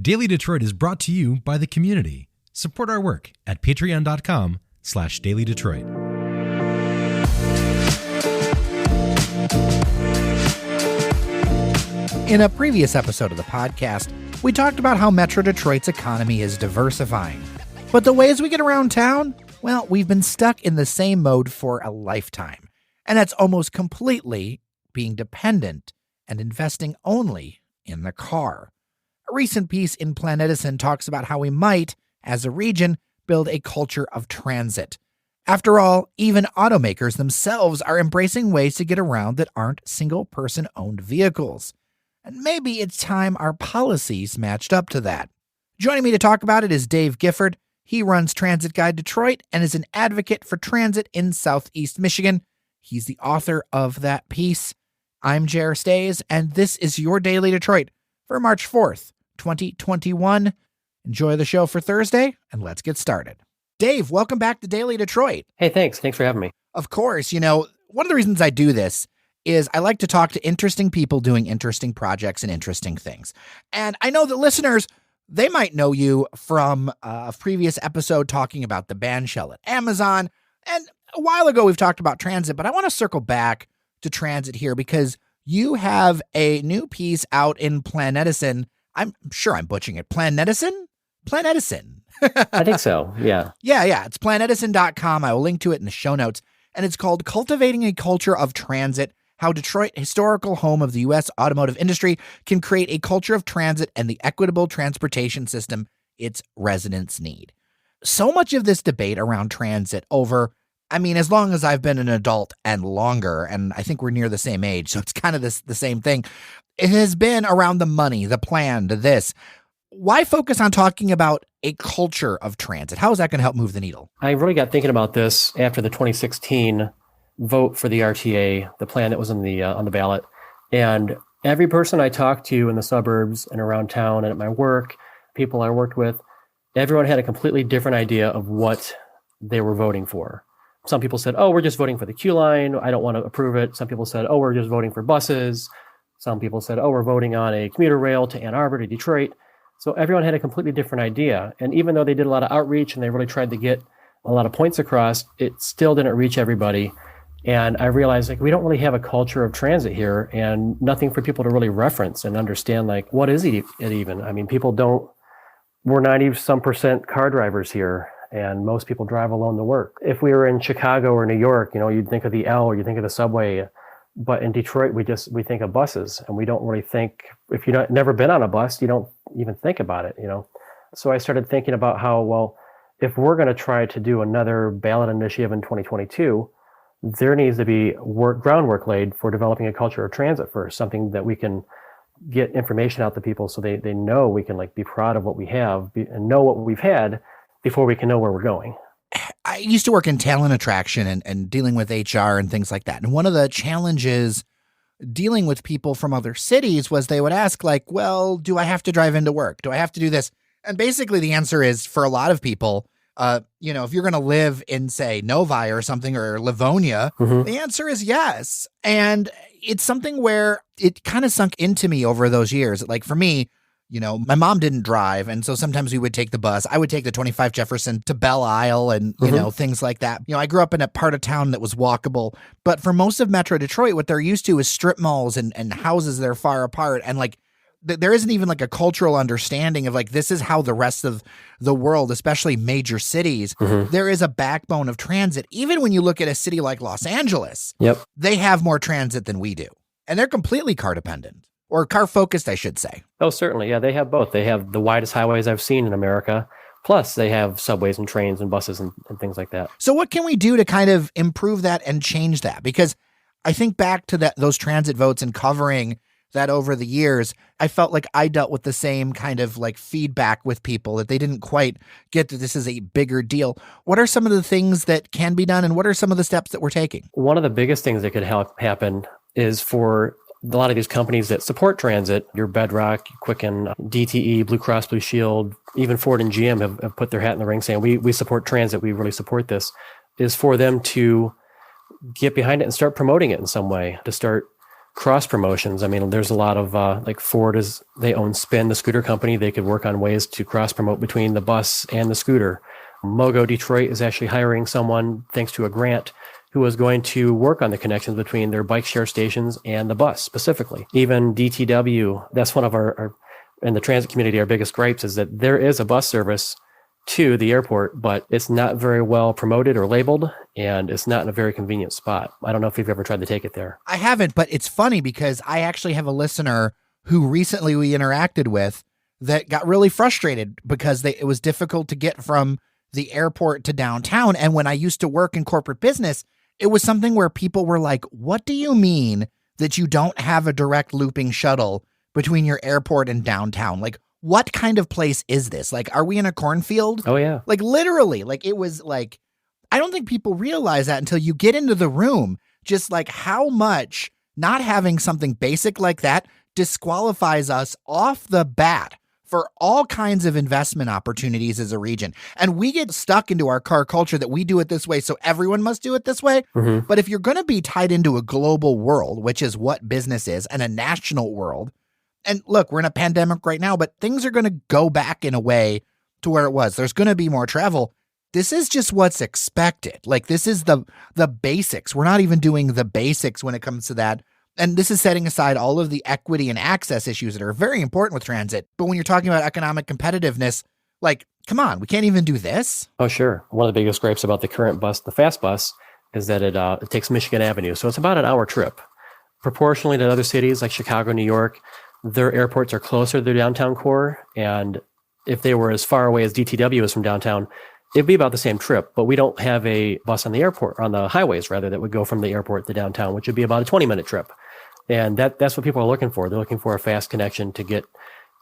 Daily Detroit is brought to you by the community. Support our work at patreon.com/dailydetroit. In a previous episode of the podcast, we talked about how Metro Detroit's economy is diversifying. But the ways we get around town, well, we've been stuck in the same mode for a lifetime. And that's almost completely being dependent and investing only in the car. A recent piece in Planetizen talks about how we might, as a region, build a culture of transit. After all, even automakers themselves are embracing ways to get around that aren't single-person-owned vehicles. And maybe it's time our policies matched up to that. Joining me to talk about it is Dave Gifford. He runs Transit Guide Detroit and is an advocate for transit in Southeast Michigan. He's the author of that piece. I'm Jer Stays, and this is your Daily Detroit for March 4th, 2021. Enjoy the show for Thursday, and let's get started. Dave, welcome back to Daily Detroit. Hey, thanks. Thanks for having me. Of course. You know, one of the reasons I do this is I like to talk to interesting people doing interesting projects and interesting things. And I know that listeners, they might know you from a previous episode talking about the band shell at Amazon. And a while ago, we've talked about transit, but I want to circle back to transit here because you have a new piece out in Planetizen. I'm sure I'm butchering it. Planetizen? Planetizen. I think so. Yeah. Yeah. It's planetizen.com. I will link to it in the show notes. And it's called Cultivating a Culture of Transit, How Detroit, historical home of the U.S. automotive industry, can create a culture of transit and the equitable transportation system its residents need. So much of this debate around transit over, as long as I've been an adult and longer, and I think we're near the same age, so it's kind of the same thing. It has been around the money, the plan, this. Why focus on talking about a culture of transit? How is that going to help move the needle? I really got thinking about this after the 2016 vote for the RTA, the plan that was on the ballot. And every person I talked to in the suburbs and around town and at my work, people I worked with, everyone had a completely different idea of what they were voting for. Some people said, oh, we're just voting for the Q line. I don't want to approve it. Some people said, oh, we're just voting for buses. Some people said, oh, we're voting on a commuter rail to Ann Arbor to Detroit. So everyone had a completely different idea. And even though they did a lot of outreach and they really tried to get a lot of points across, it still didn't reach everybody. And I realized we don't really have a culture of transit here and nothing for people to really reference and understand, what is it even? We're 90-some% car drivers here, and most people drive alone to work. If we were in Chicago or New York, you'd think of the L or you think of the subway. But in Detroit, we think of buses, and we don't really think, if you've never been on a bus, you don't even think about it, So I started thinking about how, if we're going to try to do another ballot initiative in 2022, there needs to be groundwork laid for developing a culture of transit first, something that we can get information out to people so they know we can be proud of what we have and know what we've had before we can know where we're going. I used to work in talent attraction and dealing with HR and things like that. And one of the challenges dealing with people from other cities was they would ask do I have to drive into work? Do I have to do this? And basically the answer is for a lot of people, if you're going to live in, say, Novi or something or Livonia, the answer is yes. And it's something where it kind of sunk into me over those years. For me, my mom didn't drive. And so sometimes we would take the bus. I would take the 25 Jefferson to Belle Isle and, things like that. I grew up in a part of town that was walkable. But for most of Metro Detroit, what they're used to is strip malls and houses that are far apart. And there isn't even a cultural understanding of this is how the rest of the world, especially major cities, there is a backbone of transit. Even when you look at a city like Los Angeles, they have more transit than we do. And they're completely car dependent. Or car focused, I should say. Oh, certainly. Yeah, they have both. They have the widest highways I've seen in America. Plus, they have subways and trains and buses and things like that. So what can we do to kind of improve that and change that? Because I think back to those transit votes and covering that over the years, I felt like I dealt with the same kind of feedback with people that they didn't quite get that this is a bigger deal. What are some of the things that can be done and what are some of the steps that we're taking? One of the biggest things that could happen is for a lot of these companies that support transit, your Bedrock, Quicken, DTE, Blue Cross Blue Shield, even Ford and GM have put their hat in the ring saying, we support transit, we really support this, is for them to get behind it and start promoting it in some way, to start cross promotions. I mean, there's a lot of like Ford they own Spin, the scooter company. They could work on ways to cross promote between the bus and the scooter. Mogo Detroit is actually hiring someone, thanks to a grant, who is going to work on the connections between their bike share stations and the bus specifically. Even DTW, that's one of our in the transit community, our biggest gripes is that there is a bus service to the airport, but it's not very well promoted or labeled, and it's not in a very convenient spot. I don't know if you've ever tried to take it there. I haven't, but it's funny because I actually have a listener who recently we interacted with that got really frustrated because it was difficult to get from the airport to downtown. And when I used to work in corporate business, it was something where people were like, what do you mean that you don't have a direct looping shuttle between your airport and downtown? Like, what kind of place is this? Like, are we in a cornfield? Oh, yeah. Like, literally, like, it was like, I don't think people realize that until you get into the room, just like how much not having something basic like that disqualifies us off the bat for all kinds of investment opportunities as a region. And we get stuck into our car culture that we do it this way, so everyone must do it this way. Mm-hmm. But if you're going to be tied into a global world, which is what business is, and a national world, and look, we're in a pandemic right now, but things are going to go back in a way to where it was. There's going to be more travel. This is just what's expected. Like, this is the basics. We're not even doing the basics when it comes to that. And this is setting aside all of the equity and access issues that are very important with transit. But when you're talking about economic competitiveness, like, come on, we can't even do this. Oh, sure. One of the biggest gripes about the current bus, the fast bus, is that it takes Michigan Avenue. So it's about an hour trip. Proportionally to other cities like Chicago, New York, their airports are closer to their downtown core. And if they were as far away as DTW is from downtown, it'd be about the same trip. But we don't have a bus on the airport, on the highways rather, that would go from the airport to downtown, which would be about a 20-minute trip. And that's what people are looking for. They're looking for a fast connection to get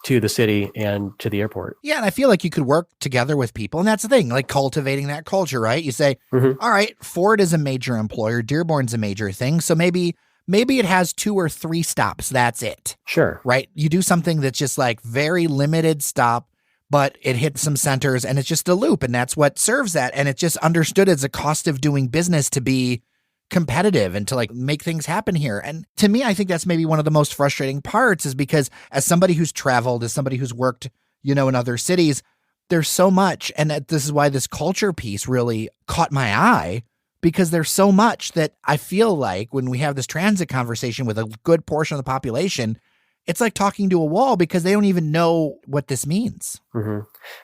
to the city and to the airport. Yeah, and I feel like you could work together with people. And that's the thing, like cultivating that culture, right? You say, all right, Ford is a major employer. Dearborn's a major thing. So maybe it has 2 or 3 stops. That's it. Sure. Right? You do something that's just like very limited stop, but it hits some centers and it's just a loop. And that's what serves that. And it's just understood as a cost of doing business to be competitive and to like make things happen here. And to me, I think that's maybe one of the most frustrating parts, is because as somebody who's traveled, as somebody who's worked, in other cities, there's so much. And this is why this culture piece really caught my eye, because there's so much that I feel like when we have this transit conversation with a good portion of the population, it's like talking to a wall because they don't even know what this means. Mm-hmm.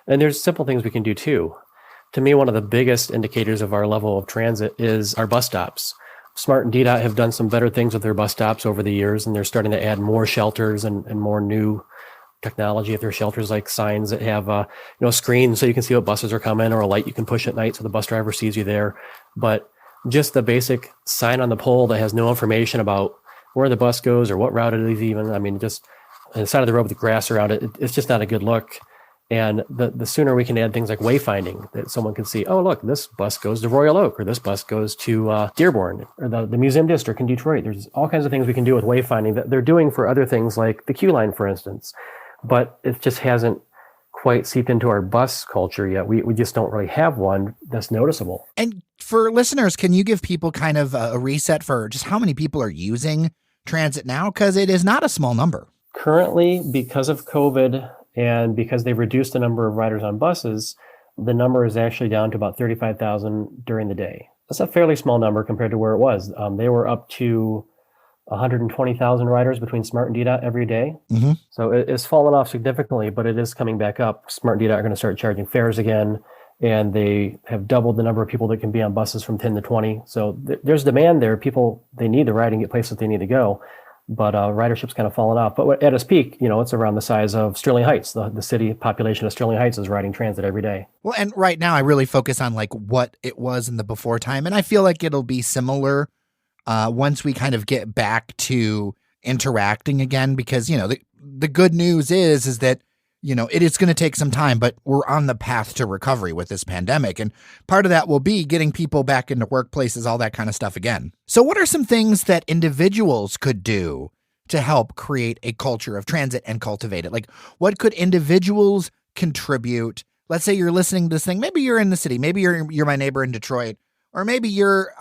And there's simple things we can do too. To me, one of the biggest indicators of our level of transit is our bus stops. Smart and DDOT have done some better things with their bus stops over the years, and they're starting to add more shelters and more new technology at their shelters, like signs that have screens so you can see what buses are coming, or a light you can push at night so the bus driver sees you there. But just the basic sign on the pole that has no information about where the bus goes or what route it is even. I mean, just on the side of the road with the grass around it, it's just not a good look. And the sooner we can add things like wayfinding, that someone can see, oh, look, this bus goes to Royal Oak, or this bus goes to Dearborn, or the Museum District in Detroit. There's all kinds of things we can do with wayfinding that they're doing for other things like the Q line, for instance. But it just hasn't quite seeped into our bus culture yet. We just don't really have one that's noticeable. And for listeners, can you give people kind of a reset for just how many people are using transit now? Because it is not a small number. Currently, because of COVID and because they've reduced the number of riders on buses, the number is actually down to about 35,000 during the day. That's a fairly small number compared to where it was. They were up to 120,000 riders between Smart and DDOT every day. Mm-hmm. So it's fallen off significantly, but it is coming back up. Smart and DDOT are going to start charging fares again, and they have doubled the number of people that can be on buses from 10 to 20. So there's demand there. People, they need the ride and get places they need to go. But ridership's kind of fallen off. But at its peak, it's around the size of Sterling Heights. The city population of Sterling Heights is riding transit every day. Well, and right now I really focus on like what it was in the before time. And I feel like it'll be similar once we kind of get back to interacting again, because, the good news is that, it is going to take some time, but we're on the path to recovery with this pandemic. And part of that will be getting people back into workplaces, all that kind of stuff again. So what are some things that individuals could do to help create a culture of transit and cultivate it? Like, what could individuals contribute? Let's say you're listening to this thing. Maybe you're in the city. Maybe you're my neighbor in Detroit, or maybe you're,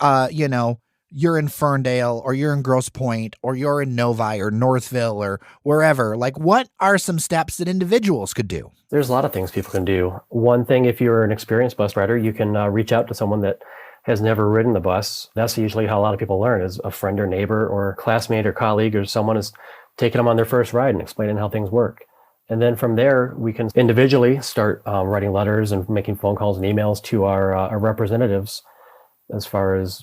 you're in Ferndale or you're in Grosse Pointe or you're in Novi or Northville or wherever, like what are some steps that individuals could do? There's a lot of things people can do. One thing, if you're an experienced bus rider, you can reach out to someone that has never ridden the bus. That's usually how a lot of people learn, is a friend or neighbor or classmate or colleague or someone is taking them on their first ride and explaining how things work. And then from there, we can individually start writing letters and making phone calls and emails to our representatives as far as,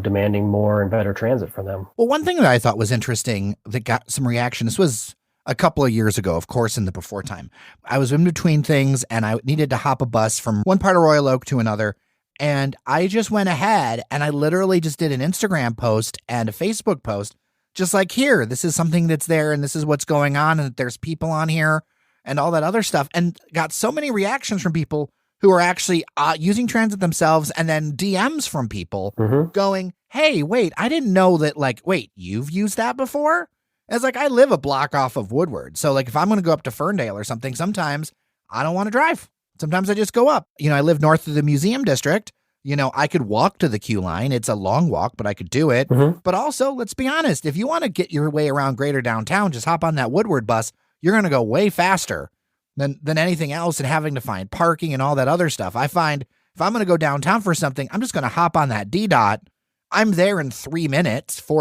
demanding more and better transit from them. Well, one thing that I thought was interesting that got some reaction, this was a couple of years ago, of course, in the before time. I was in between things and I needed to hop a bus from one part of Royal Oak to another. And I just went ahead and I literally just did an Instagram post and a Facebook post, just like, here, this is something that's there and this is what's going on and that there's people on here and all that other stuff. And got so many reactions from people who are actually using transit themselves, and then DMs from people going, hey, wait, I didn't know that, like, wait, you've used that before? And it's like, I live a block off of Woodward. So like if I'm going to go up to Ferndale or something, sometimes I don't want to drive. Sometimes I just go up. I live north of the museum district. I could walk to the queue line. It's a long walk, but I could do it. But also, let's be honest, if you want to get your way around greater downtown, just hop on that Woodward bus. You're going to go way faster than anything else, and having to find parking and all that other stuff. I find if I'm going to go downtown for something, I'm just going to hop on that D-Dot. I'm there in 4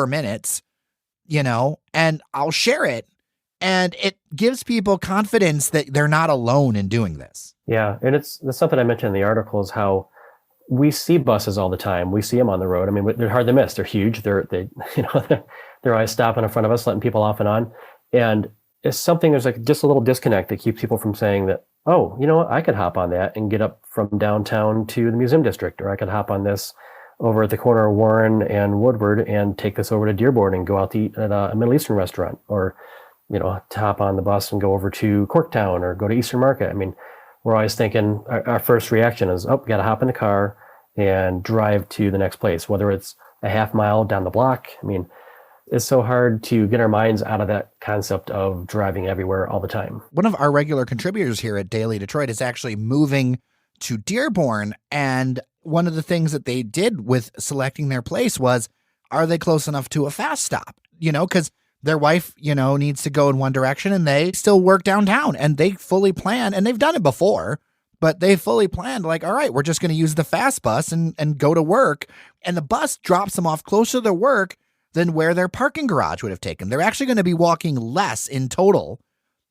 minutes, and I'll share it. And it gives people confidence that they're not alone in doing this. Yeah. And that's something I mentioned in the article, is how we see buses all the time. We see them on the road. I mean, they're hard to miss. They're huge. They're always stopping in front of us, letting people off and on. And it's something, there's like just a little disconnect that keeps people from saying that, oh, you know what, I could hop on that and get up from downtown to the museum district, or I could hop on this over at the corner of Warren and Woodward and take this over to Dearborn and go out to eat at a Middle Eastern restaurant, or, to hop on the bus and go over to Corktown or go to Eastern Market. I mean, we're always thinking, our first reaction is, oh, got to hop in the car and drive to the next place, whether it's a half mile down the block. I mean, it's so hard to get our minds out of that concept of driving everywhere all the time. One of our regular contributors here at Daily Detroit is actually moving to Dearborn. And one of the things that they did with selecting their place was, are they close enough to a fast stop? Because their wife, needs to go in one direction and they still work downtown, and they fully plan, and they've done it before, but they fully planned, like, all right, we're just going to use the fast bus and go to work. And the bus drops them off closer to work than where their parking garage would have taken. They're actually going to be walking less in total,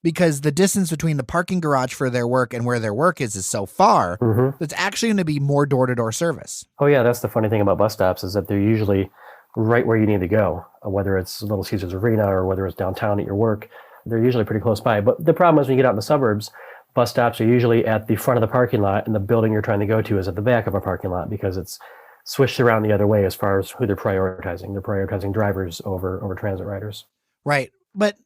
because the distance between the parking garage for their work and where their work is so far, that's actually going to be more door-to-door service. Oh, yeah, that's the funny thing about bus stops, is that they're usually right where you need to go, whether it's Little Caesars Arena or whether it's downtown at your work. They're usually pretty close by. But the problem is, when you get out in the suburbs, bus stops are usually at the front of the parking lot, and the building you're trying to go to is at the back of a parking lot, because it's switched around the other way as far as who they're prioritizing. They're prioritizing drivers over transit riders. Right. But,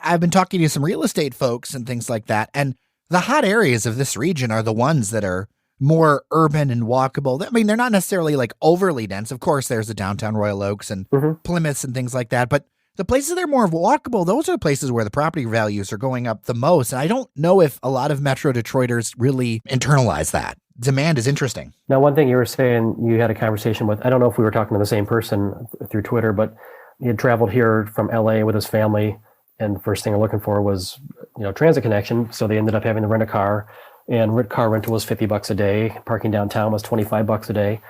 I've been talking to some real estate folks and things like that, and the hot areas of this region are the ones that are more urban and walkable. I mean, they're not necessarily like overly dense. Of course, there's the downtown Royal Oaks and Plymouths and things like that, but the places that are more walkable, those are the places where the property values are going up the most. And I don't know if a lot of Metro Detroiters really internalize that. Demand is interesting. Now, one thing you were saying, you had a conversation with, I don't know if we were talking to the same person through Twitter, but he had traveled here from LA with his family, and the first thing they're looking for was, transit connection. So they ended up having to rent a car, and car rental was $50 a day. Parking downtown was $25 a day.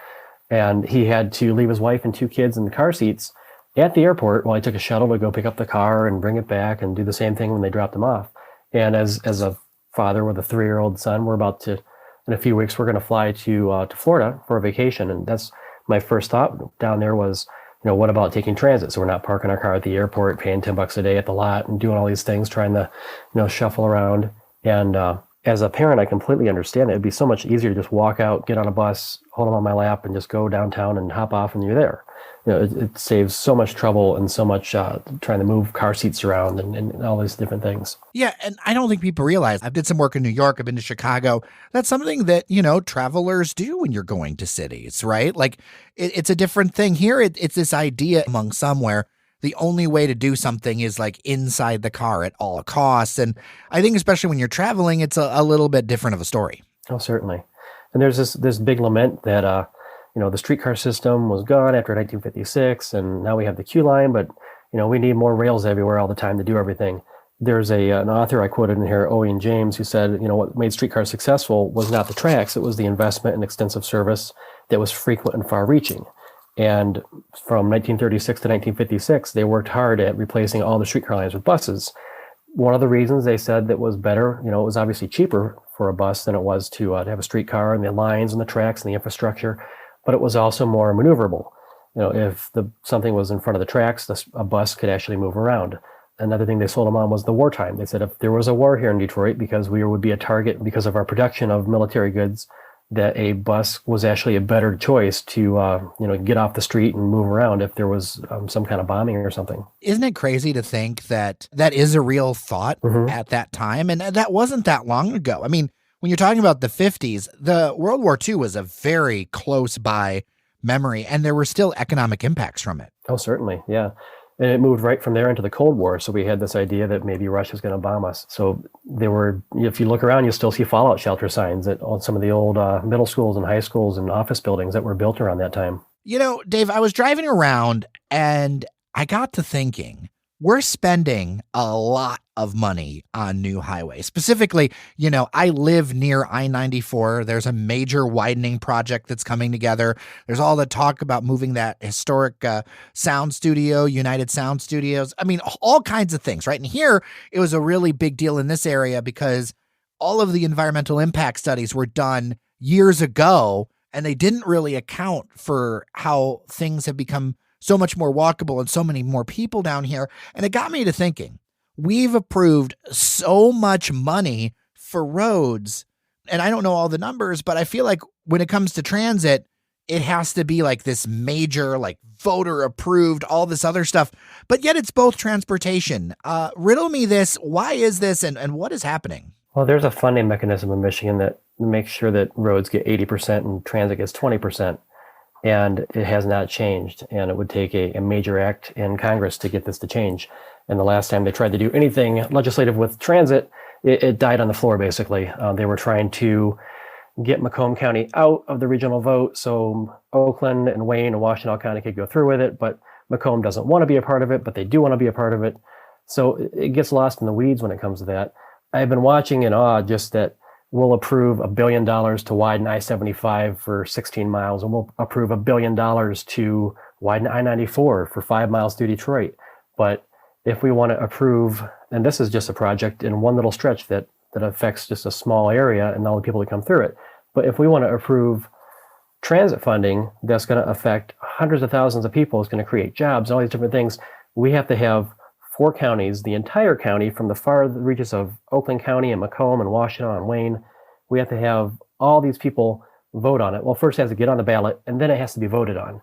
And he had to leave his wife and 2 kids in the car seats at the airport while he took a shuttle to go pick up the car and bring it back and do the same thing when they dropped him off. And as a father with a 3-year-old son, we're about to, in a few weeks, we're going to fly to Florida for a vacation. And that's my first thought down there was, what about taking transit? So we're not parking our car at the airport, paying $10 a day at the lot and doing all these things, trying to, shuffle around. And as a parent, I completely understand it. It'd be so much easier to just walk out, get on a bus, hold them on my lap, and just go downtown and hop off and you're there. It saves so much trouble and so much trying to move car seats around and all these different things. Yeah, and I don't think people realize, I've did some work in New York, I've been to Chicago. That's something that, travelers do when you're going to cities, right? Like, it's a different thing here. It's this idea among some where the only way to do something is like inside the car at all costs. And I think especially when you're traveling, it's a little bit different of a story. Oh, certainly. And there's this big lament that the streetcar system was gone after 1956, and now we have the Q line, but we need more rails everywhere all the time to do everything. There's an author I quoted in here, Owen James, who said, what made streetcars successful was not the tracks, it was the investment in extensive service that was frequent and far-reaching. And from 1936 to 1956, they worked hard at replacing all the streetcar lines with buses. One of the reasons they said that was better, it was obviously cheaper for a bus than it was to have a streetcar, and the lines and the tracks and the infrastructure, but it was also more maneuverable. If something was in front of the tracks, a bus could actually move around. Another thing they sold them on was the wartime. They said if there was a war here in Detroit, because we would be a target because of our production of military goods, that a bus was actually a better choice to get off the street and move around if there was some kind of bombing or something. Isn't it crazy to think that that is a real thought at that time? And that wasn't that long ago. I mean, when you're talking about the 50s, the World War II was a very close by memory, and there were still economic impacts from it. Oh, certainly. Yeah. And it moved right from there into the Cold War. So we had this idea that maybe Russia's going to bomb us. So there were, if you look around, you still see fallout shelter signs at some of the old middle schools and high schools and office buildings that were built around that time. Dave, I was driving around and I got to thinking, we're spending a lot of money on new highways. Specifically, I live near I-94. There's a major widening project that's coming together. There's all the talk about moving that historic sound studio, United Sound Studios. I mean, all kinds of things, right? And here, it was a really big deal in this area because all of the environmental impact studies were done years ago, and they didn't really account for how things have become so much more walkable and so many more people down here. And it got me to thinking, we've approved so much money for roads, and I don't know all the numbers, but I feel like when it comes to transit, it has to be like this major, like voter approved, all this other stuff, but yet it's both transportation. Riddle me this. Why is this, and what is happening? Well, there's a funding mechanism in Michigan that makes sure that roads get 80% and transit gets 20%. And it has not changed. And it would take a major act in Congress to get this to change. And the last time they tried to do anything legislative with transit, it died on the floor, basically. They were trying to get Macomb County out of the regional vote so Oakland and Wayne and Washtenaw County could go through with it. But Macomb doesn't want to be a part of it, but they do want to be a part of it. So it gets lost in the weeds when it comes to that. I've been watching in awe just that we'll approve $1 billion to widen I-75 for 16 miles, and we'll approve $1 billion to widen I-94 for 5 miles through Detroit. But if we want to approve, and this is just a project in one little stretch that affects just a small area and all the people that come through it. But if we want to approve transit funding that's going to affect hundreds of thousands of people, it's going to create jobs, all these different things, we have to have 4 counties, the entire county, from the far reaches of Oakland County and Macomb and Washtenaw and Wayne. We have to have all these people vote on it. Well, first it has to get on the ballot, and then it has to be voted on.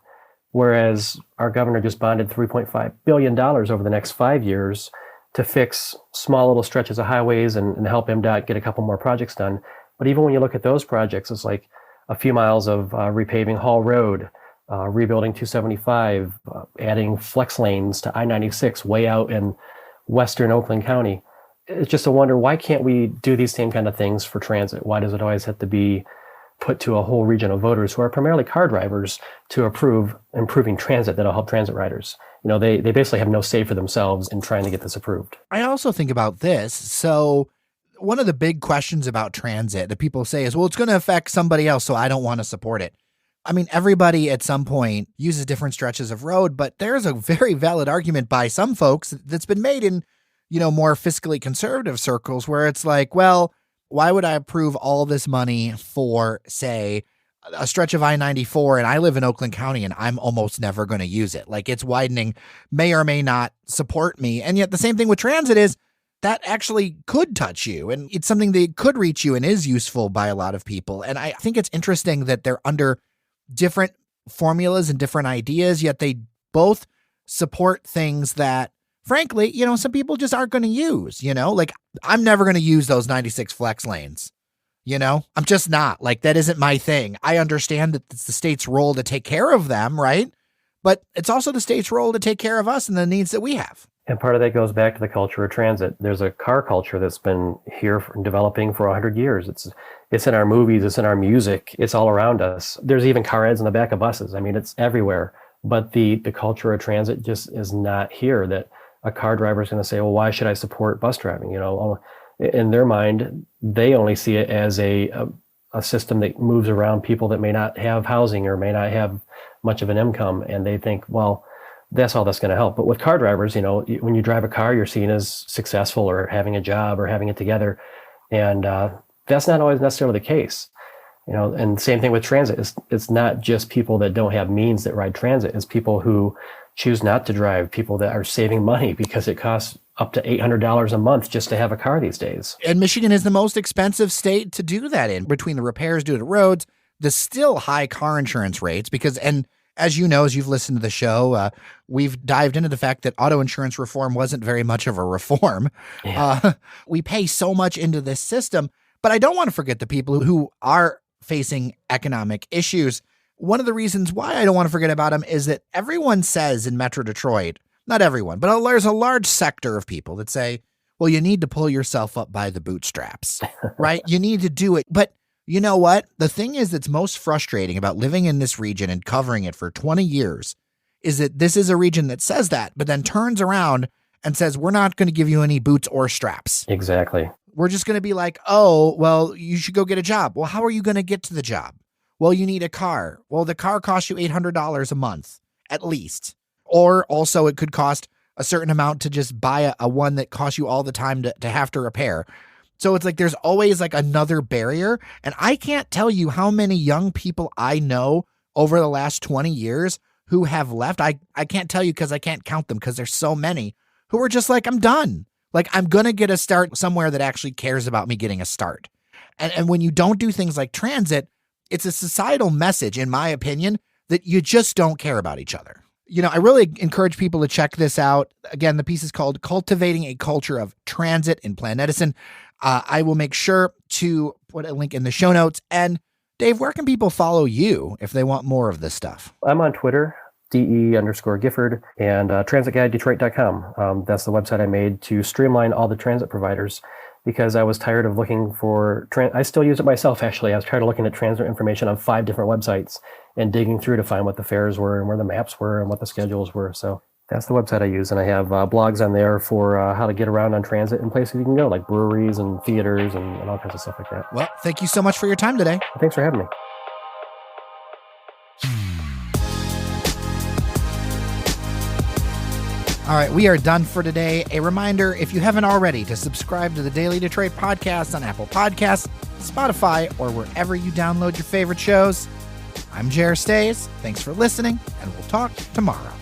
Whereas our governor just bonded $3.5 billion over the next 5 years to fix small little stretches of highways and help MDOT get a couple more projects done. But even when you look at those projects, it's like a few miles of repaving Hall Road, rebuilding 275, adding flex lanes to I-96 way out in western Oakland County. It's just a wonder, why can't we do these same kind of things for transit? Why does it always have to be put to a whole region of voters who are primarily car drivers to approve improving transit that'll help transit riders? They basically have no say for themselves in trying to get this approved. I also think about this. So one of the big questions about transit that people say is, well, it's going to affect somebody else, so I don't want to support it. I mean, everybody at some point uses different stretches of road, but there's a very valid argument by some folks that's been made in, more fiscally conservative circles where it's like, well, why would I approve all this money for, say, a stretch of I-94, and I live in Oakland County and I'm almost never going to use it? Like, it's widening may or may not support me. And yet the same thing with transit is that actually could touch you, and it's something that could reach you and is useful by a lot of people. And I think it's interesting that they're under different formulas and different ideas, yet they both support things that, frankly, some people just aren't going to use, like I'm never going to use those 96 flex lanes. I'm just not. Like, that isn't my thing. I understand that it's the state's role to take care of them, right? But it's also the state's role to take care of us and the needs that we have. And part of that goes back to the culture of transit. There's a car culture that's been here and developing for 100 years. It's in our movies, it's in our music, it's all around us. There's even car ads in the back of buses. I mean, it's everywhere. But the culture of transit just is not here, that a car driver is going to say, well, why should I support bus driving? In their mind, they only see it as a system that moves around people that may not have housing or may not have much of an income. And they think, well, that's all that's going to help. But with car drivers, when you drive a car, you're seen as successful or having a job or having it together. And that's not always necessarily the case. And same thing with transit. It's not just people that don't have means that ride transit. It's people who choose not to drive, people that are saving money because it costs up to $800 a month just to have a car these days. And Michigan is the most expensive state to do that in, between the repairs due to roads, the still high car insurance rates, and as you know, as you've listened to the show, we've dived into the fact that auto insurance reform wasn't very much of a reform. Yeah. We pay so much into this system, but I don't want to forget the people who are facing economic issues. One of the reasons why I don't want to forget about them is that everyone says in Metro Detroit, not everyone, but there's a large sector of people that say, well, you need to pull yourself up by the bootstraps, right? You need to do it. But you know what? The thing is that's most frustrating about living in this region and covering it for 20 years is that this is a region that says that, but then turns around and says, we're not going to give you any boots or straps. Exactly. We're just going to be like, oh, well, you should go get a job. Well, how are you going to get to the job? Well, you need a car. Well, the car costs you $800 a month, at least. Or also it could cost a certain amount to just buy a one that costs you all the time to have to repair. So it's like there's always like another barrier. And I can't tell you how many young people I know over the last 20 years who have left. I can't tell you because I can't count them because there's so many who are just like, I'm done. Like, I'm going to get a start somewhere that actually cares about me getting a start. And when you don't do things like transit, it's a societal message, in my opinion, that you just don't care about each other. I really encourage people to check this out. Again, the piece is called Cultivating a Culture of Transit in Planetizen. I will make sure to put a link in the show notes. And Dave, where can people follow you if they want more of this stuff? I'm on Twitter, DE_Gifford, and transitguidedetroit.com. That's the website I made to streamline all the transit providers because I was tired of looking for, I still use it myself, actually. I was tired of looking at transit information on 5 different websites and digging through to find what the fares were and where the maps were and what the schedules were. So that's the website I use. And I have blogs on there for how to get around on transit and places you can go, like breweries and theaters and all kinds of stuff like that. Well, thank you so much for your time today. Thanks for having me. All right, we are done for today. A reminder, if you haven't already, to subscribe to the Daily Detroit podcast on Apple Podcasts, Spotify, or wherever you download your favorite shows. I'm Jer Stays. Thanks for listening, and we'll talk tomorrow.